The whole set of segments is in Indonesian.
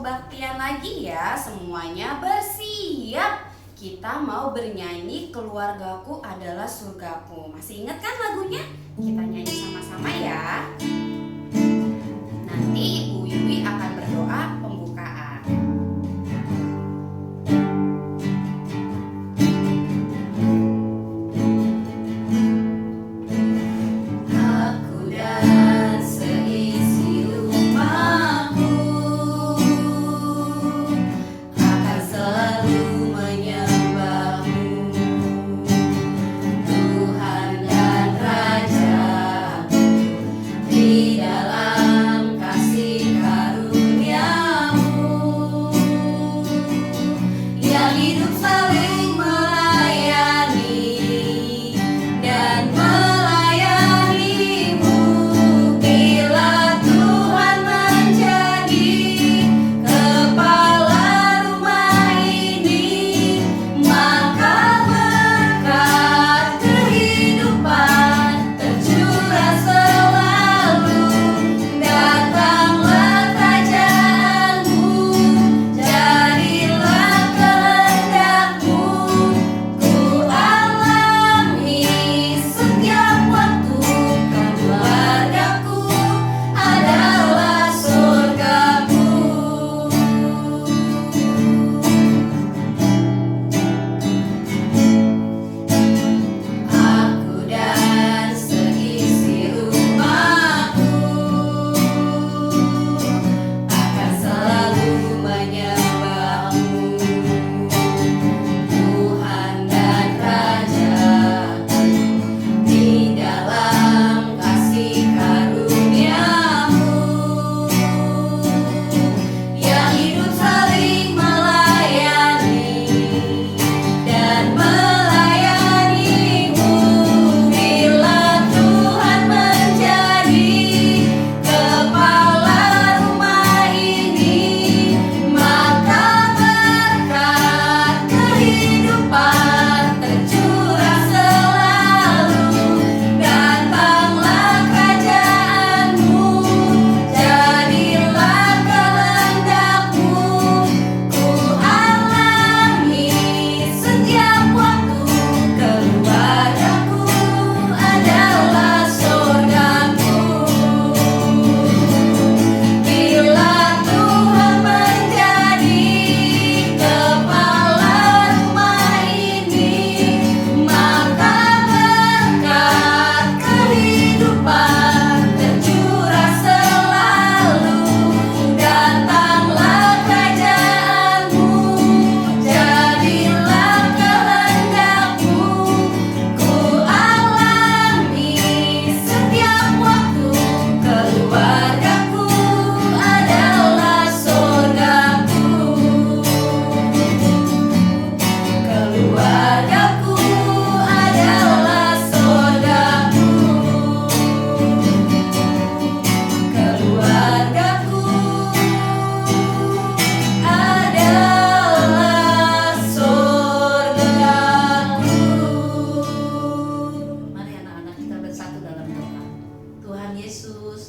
kebaktian lagi ya. Semuanya bersiap. Kita mau bernyanyi Keluargaku Adalah Surgaku. Masih ingat kan lagunya? Kita nyanyi sama-sama ya. Nanti Ibu Yui akan berdoa pembukaan. Aku dan seisi rumahku akan selalu menyembahmu, Tuhan dan Raja-Ku, di dalam kasih karunia-Mu yang hidup saling melayani dan melayanimu. Bila Tuhan menjadi kepala rumah ini, maka berkat kehidupan tercurah selalu. Datanglah kerajaan-Mu, jadilah kehendak-Mu. Ku alami setiap waktu, keluargaku adalah surgaku. Aku dan seisi rumahku akan selalu menyembahmu, Tuhan dan Raja-Ku, di dalam kasih karunia-Mu yang hidup saling melayani dan melayanimu. Bila Tuhan menjadi kepala rumah ini, maka berkat kehidupan tercurah selalu. Datanglah kerajaan-Mu, jadilah kehendak-Mu. Ku alami setiap waktu, keluargaku adalah surgaku. Bila Tuhan menjadi kepala rumah ini, maka berkat kehidupan tercurah selalu. Datanglah kerajaan-Mu, jadilah kehendak-Mu. Ku alami setiap waktu, keluargaku adalah surgaku. Keluargaku adalah surgaku. Keluargaku adalah surgaku. Mari anak-anak kita bersatu dalam doa. Tuhan Yesus,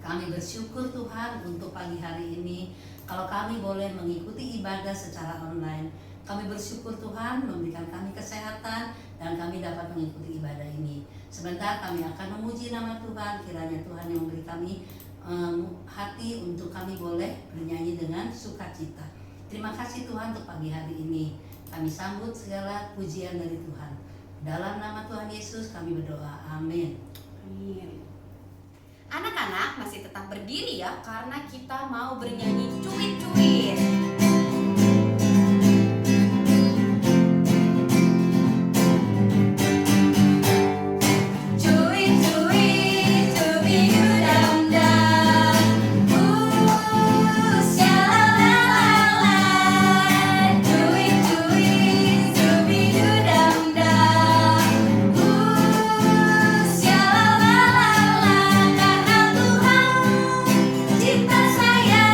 kami bersyukur Tuhan untuk pagi hari ini. Kalau kami boleh mengikuti ibadah secara online, kami bersyukur Tuhan memberikan kami kesehatan dan kami dapat mengikuti ibadah ini. Sebentar kami akan memuji nama Tuhan. Kiranya Tuhan yang memberi kami hati untuk kami boleh bernyanyi dengan sukacita. Terima kasih Tuhan untuk pagi hari ini. Kami sambut segala pujian dari Tuhan. Dalam nama Tuhan Yesus kami berdoa. Amin. Amin. Anak-anak masih tetap berdiri ya, karena kita mau bernyanyi cuit-cuit. Cuit-cuit, cubi-dum-dum, syalalala. Cuit-cuit, cubi-dum-dum, syalalala. Karena Tuhan cipta saya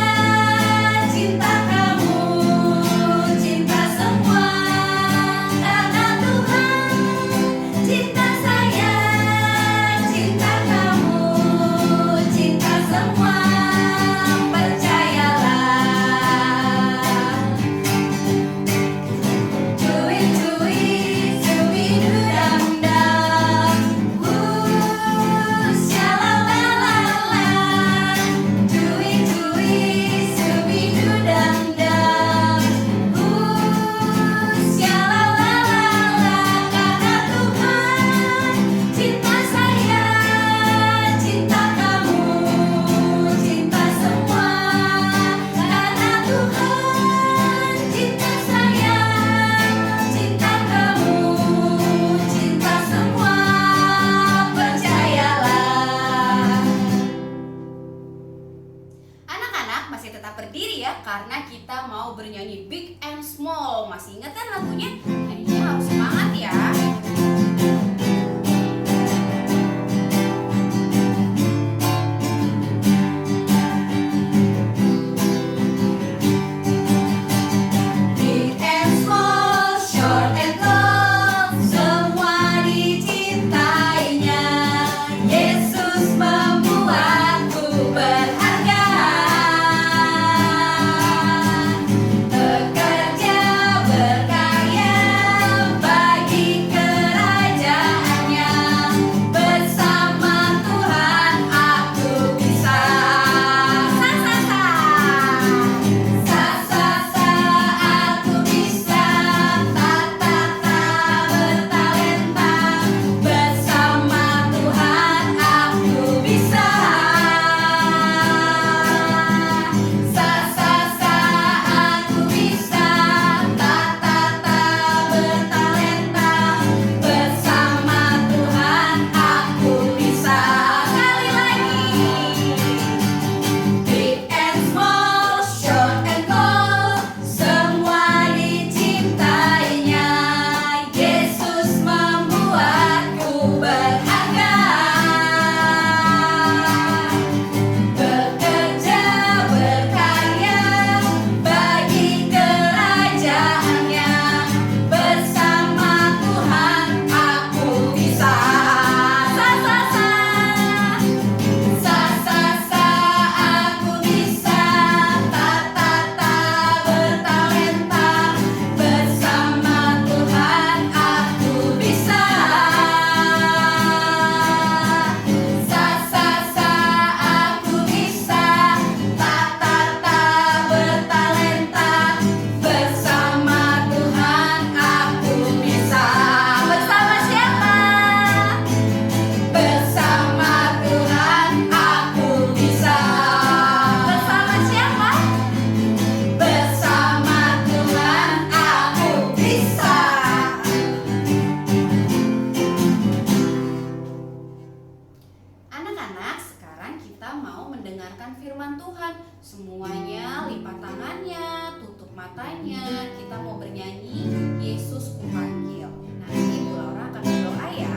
tetap berdiri ya, karena kita mau bernyanyi Big and Small. Masih ingat kan lagunya? Nyanyinya harus semangat ya. Anak-anak, sekarang kita mau mendengarkan firman Tuhan. Semuanya lipat tangannya, tutup matanya. Kita mau bernyanyi Yesus Kupanggil. Nanti Bu Laura akan berdoa ya.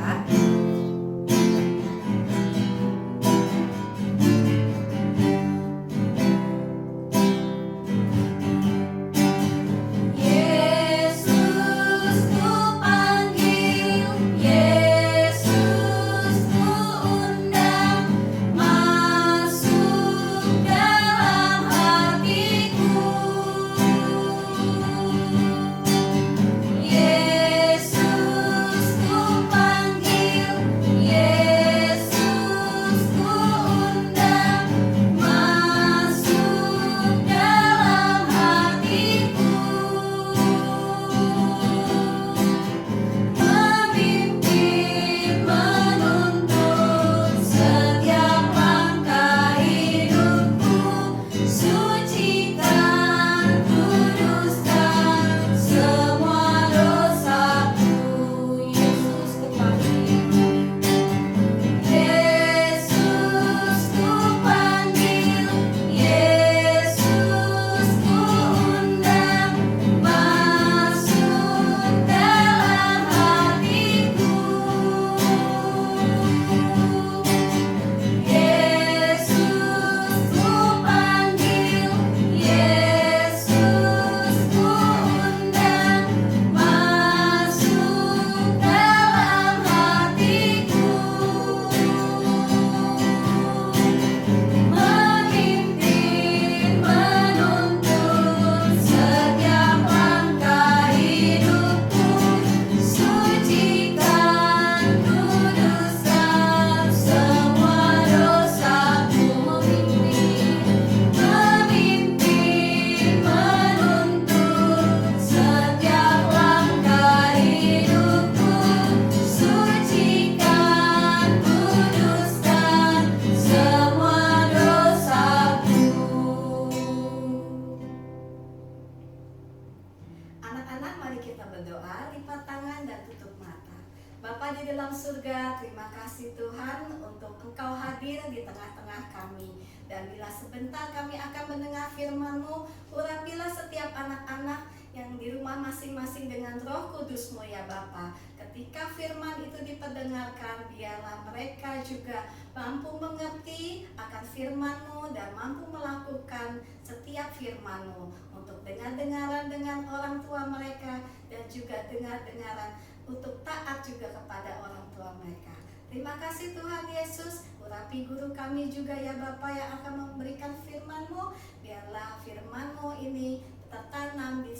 Bapa di dalam surga, terima kasih Tuhan untuk Engkau hadir di tengah-tengah kami. Dan bila sebentar kami akan mendengar firman-Mu, urapilah setiap anak-anak yang di rumah masing-masing dengan Roh Kudus-Mu ya Bapa. Ketika firman itu diperdengarkan, biarlah mereka juga mampu mengerti akan firman-Mu dan mampu melakukan setiap firman-Mu untuk dengar-dengaran dengan orang tua mereka dan juga dengar-dengaran untuk taat juga kepada orang tua mereka. Terima kasih Tuhan Yesus. Urapi guru kami juga ya Bapa yang akan memberikan firman-Mu. Biarlah firman-Mu ini tertanam di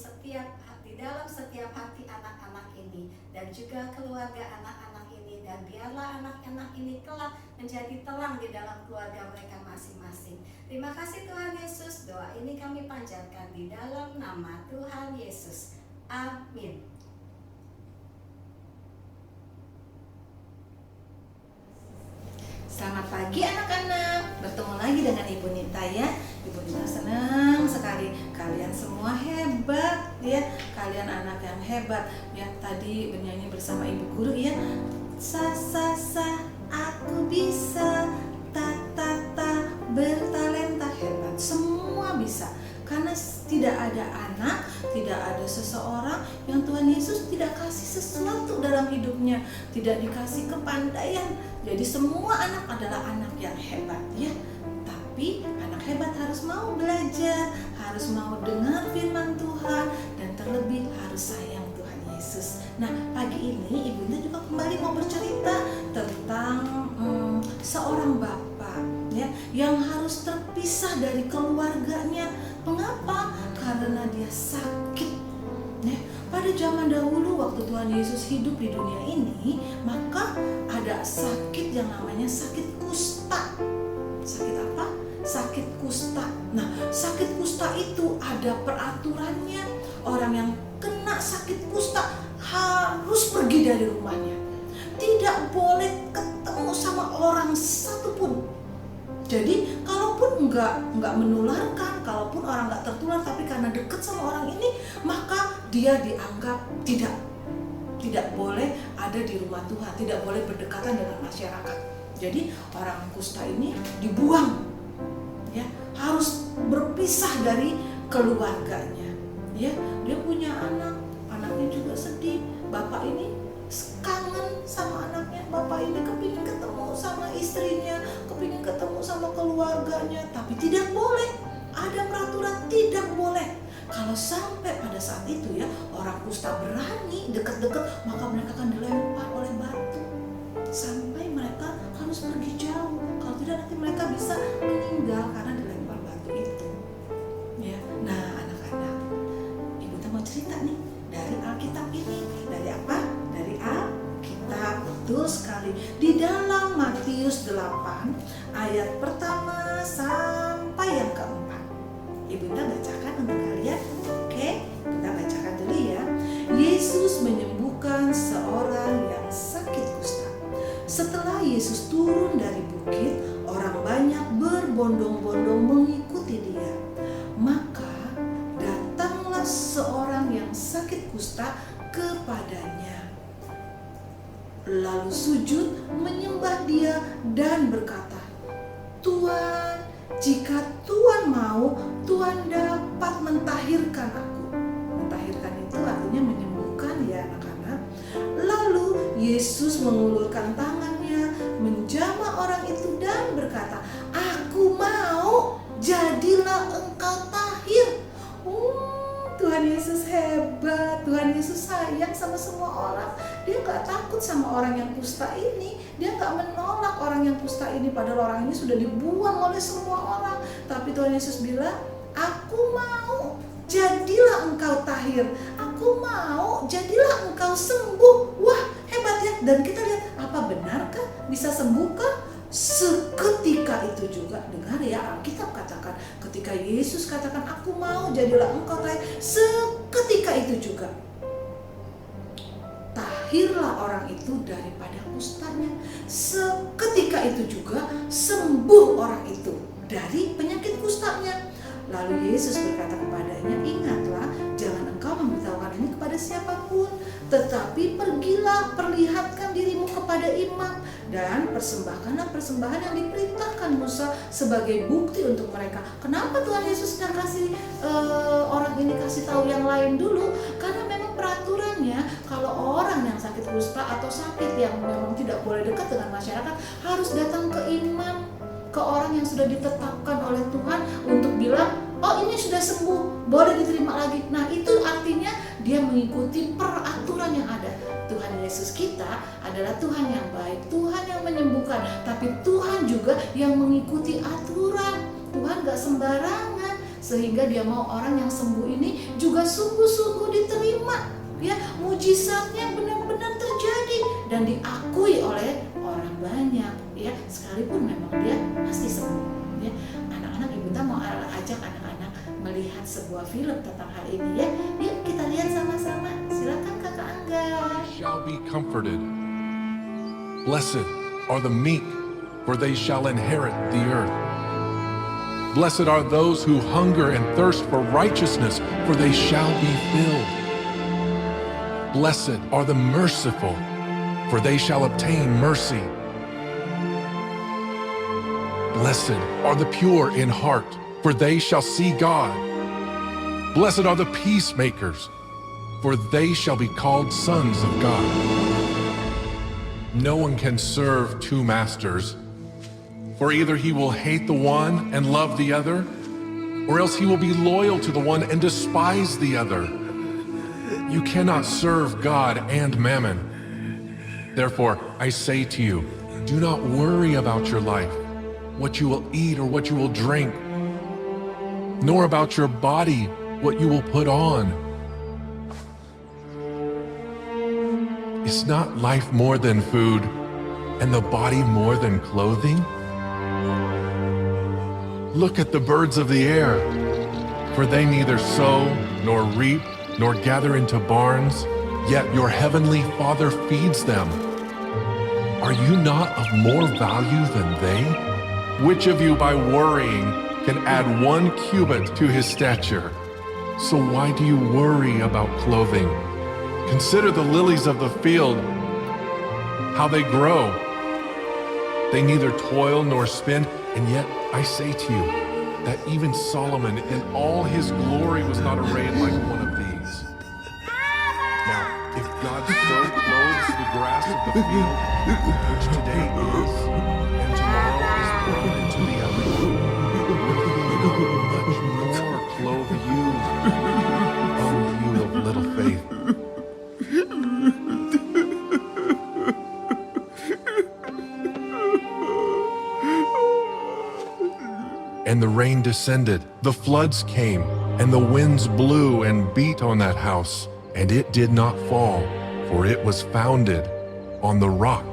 dalam setiap hati anak-anak ini dan juga keluarga anak-anak ini, dan biarlah anak-anak ini kelak menjadi terang di dalam keluarga mereka masing-masing. Terima kasih Tuhan Yesus. Doa ini kami panjatkan di dalam nama Tuhan Yesus. Amin. Selamat pagi anak-anak, bertemu lagi dengan Ibu Nita ya. Ibu Nita senang sekali, kalian semua hebat ya. Kalian anak yang hebat ya. Tadi bernyanyi bersama Ibu Guru ya. Sa sa sa, aku bisa. Ta ta ta, bertalenta, hebat. Semua bisa. Karena tidak ada anak, tidak ada seseorang yang Tuhan Yesus tidak kasih sesuatu dalam hidupnya, tidak dikasih kepandaian. Jadi semua anak adalah anak yang hebat ya. Tapi anak hebat harus mau belajar, harus mau dengar firman Tuhan, dan terlebih harus sayang Tuhan Yesus. Nah, pagi ini Ibu Nita juga kembali mau bercerita tentang seorang bapak ya, yang harus terpisah dari keluarganya. Mengapa? Karena dia sakit ya. Pada zaman dahulu waktu Tuhan Yesus hidup di dunia ini, maka ada sakit yang namanya sakit kusta. Sakit apa? Sakit kusta. Nah, sakit kusta itu ada peraturannya. Orang yang kena sakit kusta harus pergi dari rumahnya. Tidak boleh ketemu sama orang satupun. Jadi kalaupun nggak menularkan, kalaupun orang nggak tertular, tapi karena dekat sama orang ini, maka dia dianggap tidak boleh ada di rumah Tuhan, tidak boleh berdekatan dengan masyarakat. Jadi orang kusta ini dibuang, ya, harus berpisah dari keluarganya. Ya, dia punya anak, anaknya juga sedih. Bapak ini kangen sama anaknya, bapak ini kepingin ketemu sama istrinya, kepingin ketemu sama keluarganya, tapi tidak boleh. Ada peraturan tidak boleh. Kalau sampai pada saat itu ya, orang kusta berani dekat-dekat, maka mereka akan dilempar oleh batu sampai mereka harus pergi jauh. Kalau tidak nanti mereka bisa meninggal karena dilempar batu itu. Ya, nah anak-anak, Ibu mau cerita nih dari Alkitab ini. Dari apa? Dari Alkitab, betul sekali. Di dalam Matius 8 ayat pertama sampai yang keempat. Ibu bacakan untuk kalian. Oke, kita bacakan dulu ya. Yesus menyembuhkan seorang yang sakit kusta. Setelah Yesus turun dari bukit, orang banyak berbondong-bondong mengikuti dia. Maka datanglah seorang yang sakit kusta kepadanya, lalu sujud menyembah dia dan berkata, "Tuhan, jika Tuhan mau, Tuhan dapat mentahirkan aku." Mentahirkan itu artinya menyembuhkan ya anak-anak. Lalu Yesus mengulurkan tangannya, menjamah orang itu dan berkata, "Aku mau, jadilah engkau tahir." Tuhan Yesus hebat, Tuhan Yesus sayang sama semua orang. Dia gak takut sama orang yang kusta ini. Dia gak menolak orang yang kusta ini, padahal orang ini sudah dibuang oleh semua orang. Tapi Tuhan Yesus bilang, "Aku mau, jadilah engkau tahir. Aku mau, jadilah engkau sembuh." Wah, hebat ya. Dan kita lihat, apa benarkah bisa sembuhkah? Seketika itu juga, dengar ya, Alkitab katakan ketika Yesus katakan, "Aku mau, jadilah engkau tahir," seketika itu juga tahirlah orang itu daripada kustanya. Seketika itu juga sembuh orang itu dari penyakit kustanya. Lalu Yesus berkata kepadanya, ingatlah, jangan engkau memberitahukan ini kepada siapapun, tetapi pergilah, perlihatkan dirimu kepada imam, dan persembahkanlah persembahan yang diperintahkan Musa sebagai bukti untuk mereka. Kenapa Tuhan Yesus sedang kasih orang ini kasih tahu yang lain dulu? Karena memang peraturannya kalau orang yang sakit kusta atau sakit yang memang tidak boleh dekat dengan masyarakat harus datang ke imam, ke orang yang sudah ditetapkan oleh Tuhan untuk bilang, oh ini sudah sembuh, boleh diterima lagi. Nah itu artinya dia mengikuti peraturan yang ada. Tuhan Yesus kita adalah Tuhan yang baik, Tuhan yang menyembuhkan, tapi Tuhan juga yang mengikuti aturan. Tuhan gak sembarangan, sehingga dia mau orang yang sembuh ini juga sungguh-sungguh diterima. Ya, mujizatnya benar-benar terjadi dan diakui oleh orang banyak, ya, sekalipun memang dia pasti sembuh. Ya, anak-anak, Ibu Nita mau ajak anak-anak melihat sebuah film tentang hal ini, ya. Yuk kita lihat sama-sama. Silakan Kakak Angga. Shall be comforted. Blessed are the meek, for they shall inherit the earth. Blessed are those who hunger and thirst for righteousness, for they shall be filled. Blessed are the merciful, for they shall obtain mercy. Blessed are the pure in heart, for they shall see God. Blessed are the peacemakers, for they shall be called sons of God. No one can serve two masters, for either he will hate the one and love the other, or else he will be loyal to the one and despise the other. You cannot serve God and mammon. Therefore, I say to you, do not worry about your life, what you will eat or what you will drink, nor about your body, what you will put on. Is not life more than food, and the body more than clothing? Look at the birds of the air, for they neither sow nor reap nor gather into barns, yet your heavenly Father feeds them. Are you not of more value than they? Which of you by worrying can add 1 cubit to his stature? So why do you worry about clothing? Consider the lilies of the field, how they grow. They neither toil nor spin, and yet I say to you that even Solomon in all his glory was not arrayed like one of these. Now, if God so clothes the grass of the field, which today is, and tomorrow is thrown into the oven, will he not much more clothe you, O you of little faith? And the rain descended, the floods came, and the winds blew and beat on that house, and it did not fall, for it was founded on the rock.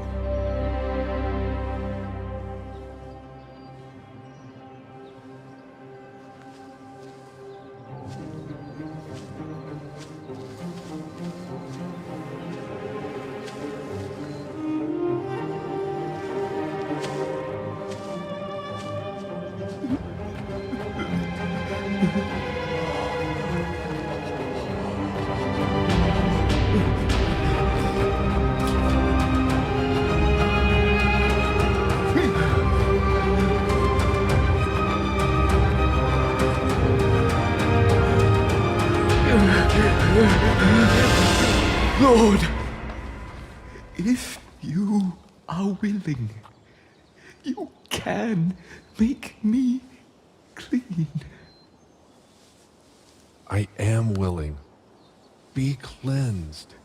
Lord, if you are willing, you can make me clean. I am willing. Be cleansed.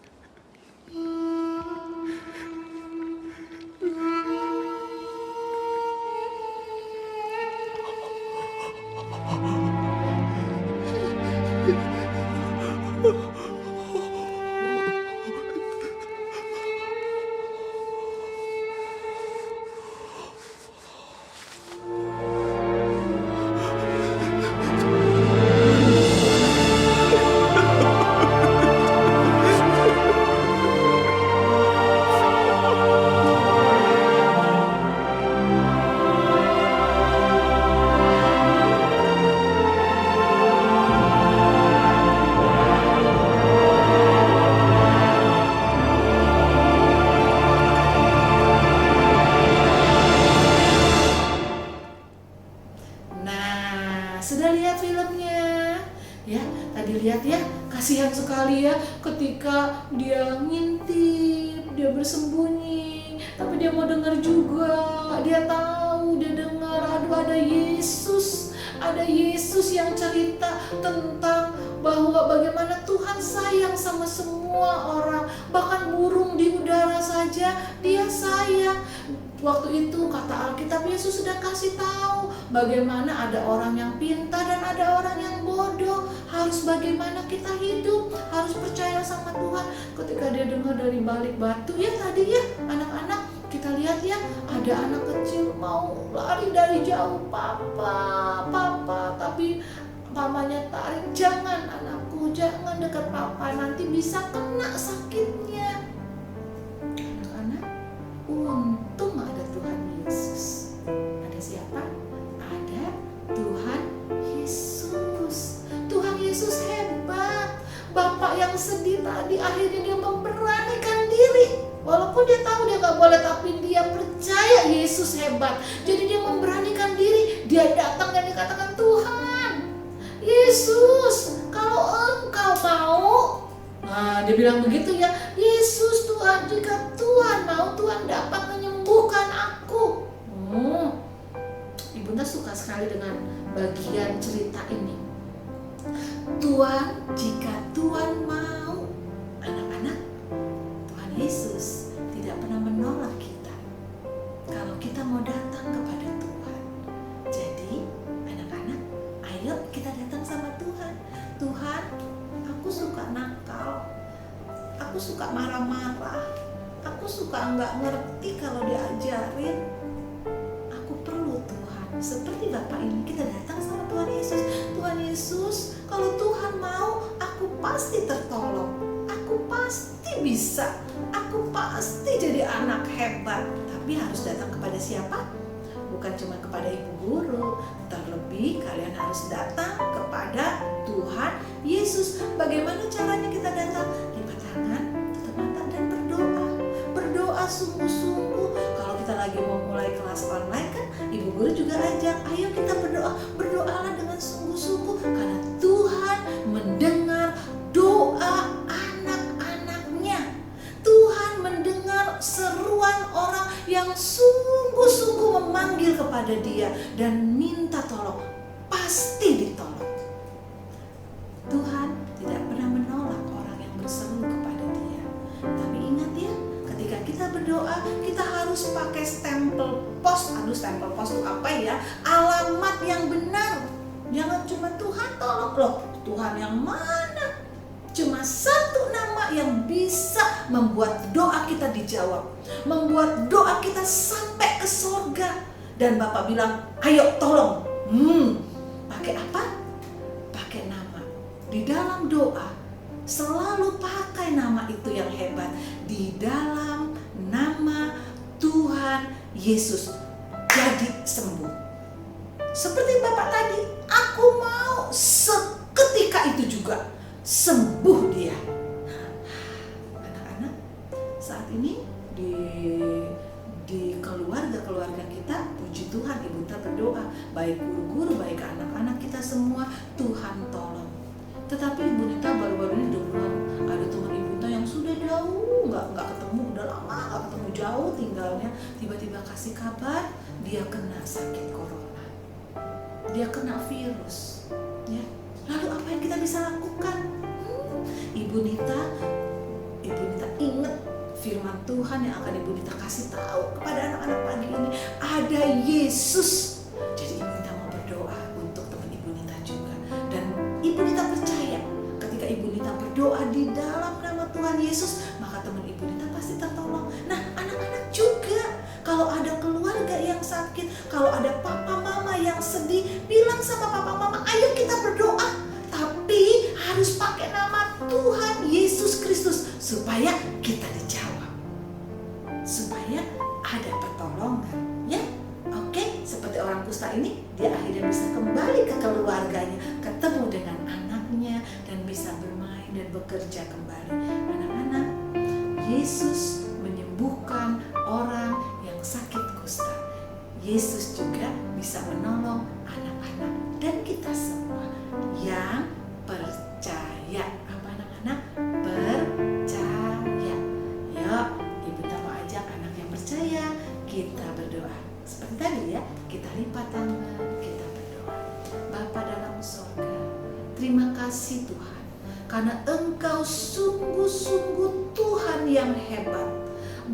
Ya, tadi lihat ya, kasihan sekali ya ketika dia ngintip, dia bersembunyi, tapi dia mau dengar juga. Dia tahu, dia dengar, aduh ada Yesus yang cerita tentang bahwa bagaimana Tuhan sayang sama semua orang, bahkan burung di udara saja dia sayang. Waktu itu kata Alkitab, Yesus sudah kasih tahu bagaimana ada orang yang pintar dan ada orang yang bodoh. Harus bagaimana kita hidup, harus percaya sama Tuhan. Ketika dia dengar dari balik batu ya tadi ya, anak-anak kita lihat ya, ada anak kecil mau lari dari jauh, papa, tapi mamanya tarik, jangan anakku, jangan dekat papa, nanti bisa kena sakitnya. Anak-anak, untung ada Tuhan Yesus. Ada siapa? Ada Tuhan Yesus. Tuhan Yesus hebat. Bapak yang sedih tadi akhirnya dia memberanikan diri. Walaupun dia tahu dia gak boleh, tapi dia percaya Yesus hebat. Jadi dia memberanikan diri. Dia datang dan dikatakan, Tuhan Yesus, kalau engkau mau. Nah, dia bilang begitu ya, Yesus Tuhan, jika Tuhan mau, Tuhan dapat menyembuhkan aku. Ibunda suka sekali dengan bagian cerita ini. Tuhan, jika Tuhan mau. Anak-anak, Tuhan Yesus tidak pernah menolak kita kalau kita mau datang kepada Tuhan. Jadi anak-anak, ayo kita datang sama Tuhan. Tuhan, aku suka nakal, aku suka marah-marah, aku suka nggak ngerti kalau diajarin. Aku perlu Tuhan. Seperti Bapak ini, kita datang sama Tuhan Yesus. Tuhan Yesus, kalau Tuhan mau, aku pasti tertolong, aku pasti bisa, aku pasti jadi anak hebat. Tapi harus datang kepada siapa? Bukan cuma kepada ibu guru, terlebih kalian harus datang kepada Tuhan Yesus. Bagaimana caranya kita datang? Lipat tangan, tutup mata dan berdoa. Berdoa sungguh-sungguh. Kalau kita lagi mau mulai kelas online kan, ibu guru juga ajak, ayo kita berdoa. Berdoalah dengan sungguh-sungguh karena Tuhan mendengar doa anak-anaknya. Tuhan mendengar seruan orang yang sungguh-sungguh memanggil kepada Dia dan minta tolong, pasti ditolong. Tuhan tidak pernah menolak orang yang berseru kepada Dia. Tapi ingat ya, ketika kita berdoa, kita harus pakai stempel pos. Aduh, stempel pos itu apa ya? Alamat yang benar. Jangan cuma Tuhan tolong loh. Tuhan yang mana? Cuma satu nama yang bisa membuat doa kita dijawab, membuat doa kita sampai ke surga. Dan Bapak bilang, ayo tolong. Pakai apa? Pakai nama. Di dalam doa selalu pakai nama itu yang hebat. Di dalam nama Tuhan Yesus, jadi sembuh. Seperti Bapak tadi, aku mau seketika itu juga sembuh dia. Anak-anak, saat ini di keluarga kita, puji Tuhan, Ibu Nita berdoa, baik guru-guru, baik anak-anak kita semua, Tuhan tolong. Tetapi Ibu Nita baru-baru ini dengar ada teman Ibu Nita yang sudah jauh nggak ketemu, udah lama nggak ketemu, jauh tinggalnya, tiba-tiba kasih kabar dia kena sakit corona, dia kena virus, ya. Lalu apa yang kita bisa lakukan? Ibu Nita ingat firman Tuhan yang akan Ibu Nita kasih tahu kepada anak-anak pagi ini. Ada Yesus. Jadi Ibu Nita mau berdoa untuk teman Ibu Nita juga. Dan Ibu Nita percaya ketika Ibu Nita berdoa di dalam nama Tuhan Yesus, maka teman Ibu Nita pasti tertolong. Nah, anak-anak juga, kalau ada keluarga yang sakit, kalau ada papa mama yang sedih, bilang sama papa mama, ayo kita berdoa. Tapi harus pakai nama Tuhan Yesus Kristus supaya kita dijawab, supaya ada pertolongan, ya. Oke, seperti orang kusta ini, dia akhirnya bisa kembali ke keluarganya, ketemu dengan anaknya dan bisa bermain dan bekerja kembali. Anak-anak, Yesus menyembuhkan orang yang sakit kusta. Yesus juga bisa menolong anak-anak dan kita semua yang perlu kasih Tuhan, karena Engkau sungguh-sungguh Tuhan yang hebat,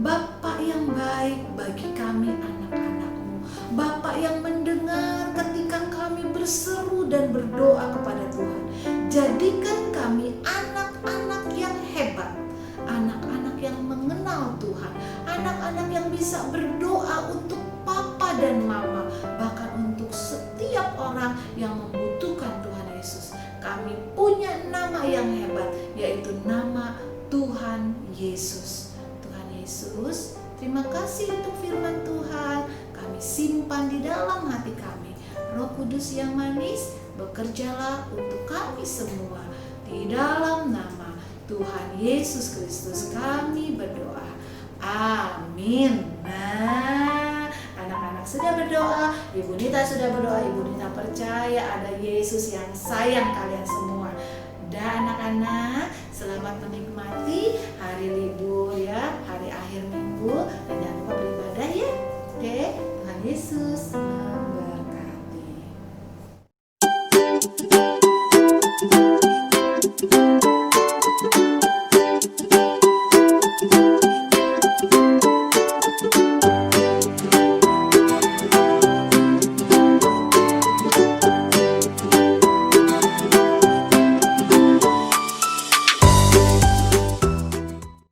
Bapa yang baik bagi kami anak-anak-Mu, Bapa yang mendengar ketika kami berseru dan berdoa kepada Tuhan. Jadikan kami anak-anak yang hebat, anak-anak yang mengenal Tuhan, anak-anak yang bisa berdoa untuk papa dan mama, bahkan untuk setiap orang yang membutuhkan Tuhan Yesus. Kami punya nama yang hebat, yaitu nama Tuhan Yesus. Tuhan Yesus, terima kasih untuk firman Tuhan. Kami simpan di dalam hati kami. Roh Kudus yang manis, bekerjalah untuk kami semua. Di dalam nama Tuhan Yesus Kristus kami berdoa. Amin. Nah, anak-anak sudah berdoa, Ibu Nita sudah berdoa. Ibu Nita percaya ada Yesus yang sayang kalian semua.